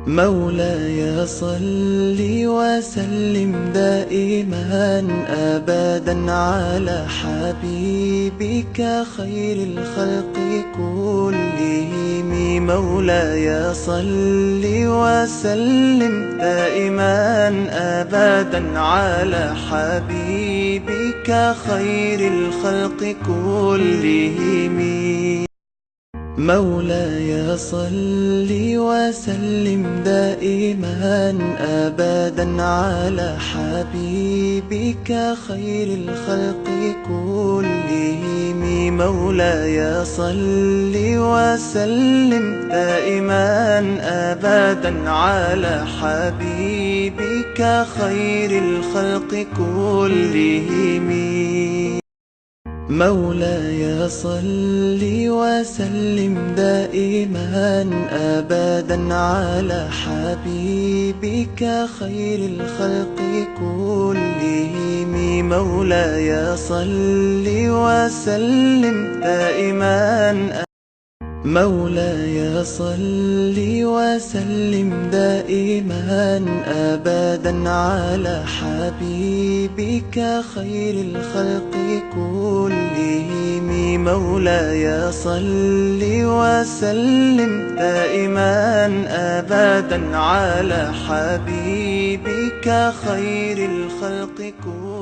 مولاي صل وسلم دائما أبدا على حبيبك خير الخلق كلهم. مولاي صل وسلم دائما أبدا على حبيبك خير الخلق كلهم. مولاي صل وسلم دائما أبدا على حبيبك خير الخلق كلهم. مولاي صل وسلم دائما أبدا على حبيبك خير الخلق كلهم. مولاي صل وسلم دائما أبدا على حبيبك خير الخلق كلهم. مولاي صل وسلم دائما مولاي صل وسلم دائما أبدا على حبيبك خير الخلق كلهم. مولاي صل وسلم دائما أبدا على حبيبك خير الخلق كلهم.